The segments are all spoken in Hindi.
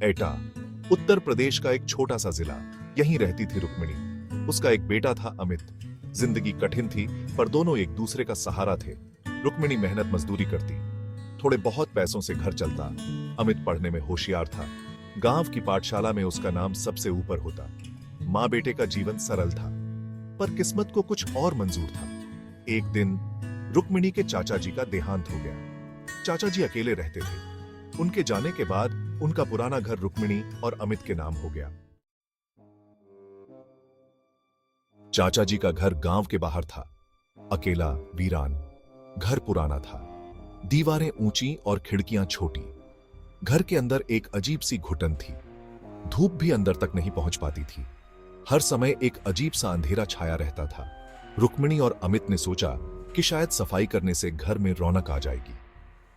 एटा, उत्तर प्रदेश का एक छोटा सा जिला। यहीं रहती थी रुक्मिणी। उसका एक बेटा था अमित। जिंदगी कठिन थी, पर दोनों एक दूसरे का सहारा थे। रुक्मिणी मेहनत मजदूरी करती, थोड़े बहुत पैसों से घर चलता। अमित पढ़ने में होशियार था। गांव की पाठशाला में उसका नाम सबसे ऊपर होता। माँ बेटे का जीवन सरल था, पर किस्मत को कुछ और मंजूर था। एक दिन रुक्मिणी के चाचा जी का देहांत हो गया। चाचा जी अकेले रहते थे। उनके जाने के बाद उनका पुराना घर रुक्मिणी और अमित के नाम हो गया। चाचा जी का घर गांव के बाहर था, अकेला, वीरान। घर पुराना था, दीवारें ऊंची और खिड़कियां छोटी। घर के अंदर एक अजीब सी घुटन थी। धूप भी अंदर तक नहीं पहुंच पाती थी। हर समय एक अजीब सा अंधेरा छाया रहता था। रुक्मिणी और अमित ने सोचा कि शायद सफाई करने से घर में रौनक आ जाएगी।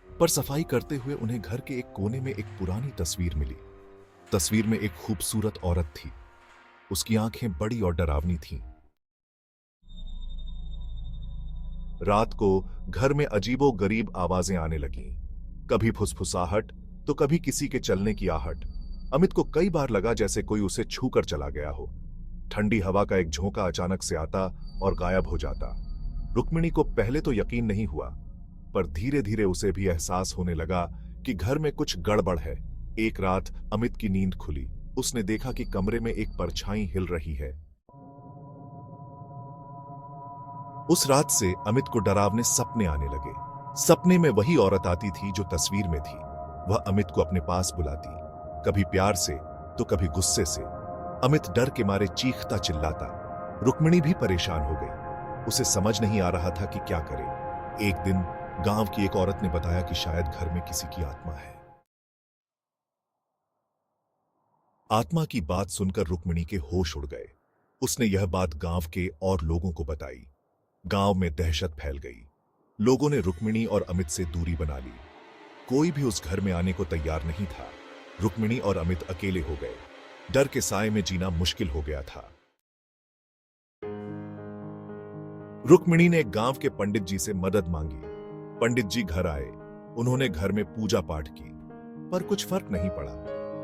पर सफाई करते हुए उन्हें घर के एक कोने में एक पुरानी तस्वीर मिली। तस्वीर में एक खूबसूरत औरत थी। उसकी आंखें बड़ी और डरावनी थीं। रात को घर में अजीबो गरीब आवाजें आने लगीं। कभी फुसफुसाहट तो कभी किसी के चलने की आहट। अमित को कई बार लगा जैसे कोई उसे छूकर चला गया हो। ठंडी हवा का एक झोंका अचानक से आता और गायब हो जाता। रुक्मिणी को पहले तो यकीन नहीं हुआ, पर धीरे धीरे उसे भी एहसास होने लगा कि घर में कुछ गड़बड़ है। एक रात अमित की नींद खुली। उसने देखा कि कमरे में एक परछाई हिल रही है। उस रात से अमित को डरावने सपने आने लगे। सपने में वही औरत आती थी जो तस्वीर में थी। वह अमित को अपने पास बुलाती, कभी प्यार से तो कभी गुस्से से। अमित डर के मारे चीखता चिल्लाता। रुक्मिणी भी परेशान हो गई। उसे समझ नहीं आ रहा था कि क्या करे। एक दिन गांव की एक औरत ने बताया कि शायद घर में किसी की आत्मा है। आत्मा की बात सुनकर रुक्मिणी के होश उड़ गए। उसने यह बात गांव के और लोगों को बताई। गांव में दहशत फैल गई। लोगों ने रुक्मिणी और अमित से दूरी बना ली। कोई भी उस घर में आने को तैयार नहीं था। रुक्मिणी और अमित अकेले हो गए। डर के साए में जीना मुश्किल हो गया था। रुक्मिणी ने गांव के पंडित जी से मदद मांगी। पंडित जी घर आए। उन्होंने घर में पूजा पाठ की, पर कुछ फर्क नहीं पड़ा।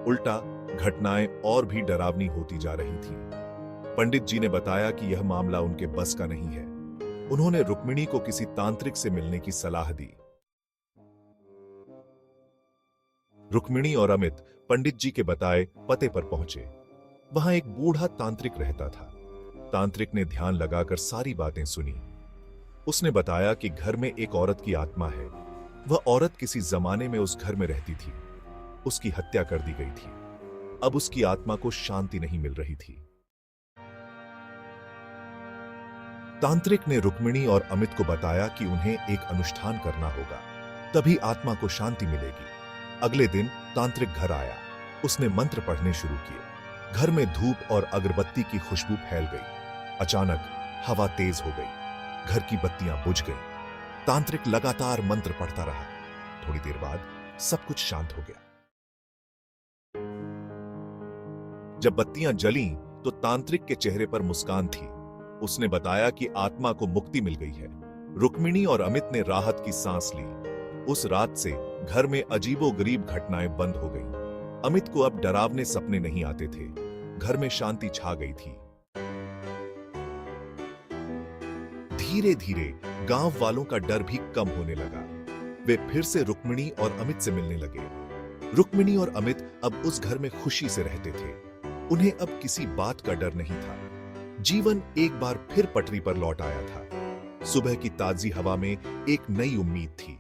उल्टा घटनाएं और भी डरावनी होती जा रही थीं। पंडित जी ने बताया कि यह मामला उनके बस का नहीं है। उन्होंने रुक्मिणी को किसी तांत्रिक से मिलने की सलाह दी। रुक्मिणी और अमित पंडित जी के बताए पते पर पहुंचे। वहां एक बूढ़ा तांत्रिक रहता था। तांत्रिक ने ध्यान लगाकर सारी बातें सुनी। उसने बताया कि घर में एक औरत की आत्मा है। वह औरत किसी जमाने में उस घर में रहती थी। उसकी हत्या कर दी गई थी। अब उसकी आत्मा को शांति नहीं मिल रही थी। तांत्रिक ने रुक्मिणी और अमित को बताया कि उन्हें एक अनुष्ठान करना होगा, तभी आत्मा को शांति मिलेगी। अगले दिन तांत्रिक घर आया। उसने मंत्र पढ़ने शुरू किए। घर में धूप और अगरबत्ती की खुशबू फैल गई। अचानक हवा तेज हो गई। घर की बत्तियां बुझ गईं। तांत्रिक लगातार मंत्र पढ़ता रहा। थोड़ी देर बाद सब कुछ शांत हो गया। जब बत्तियां जलीं, तो तांत्रिक के चेहरे पर मुस्कान थी। उसने बताया कि आत्मा को मुक्ति मिल गई है। रुक्मिणी और अमित ने राहत की सांस ली। उस रात से घर में अजीबोगरीब घटनाएं बंद हो गईं। अमित को अब डरावने सपने नहीं आते थे। घर में शांति छा गई थी। धीरे धीरे गांव वालों का डर भी कम होने लगा। वे फिर से रुक्मिणी और अमित से मिलने लगे। रुक्मिणी और अमित अब उस घर में खुशी से रहते थे। उन्हें अब किसी बात का डर नहीं था। जीवन एक बार फिर पटरी पर लौट आया था। सुबह की ताजी हवा में एक नई उम्मीद थी।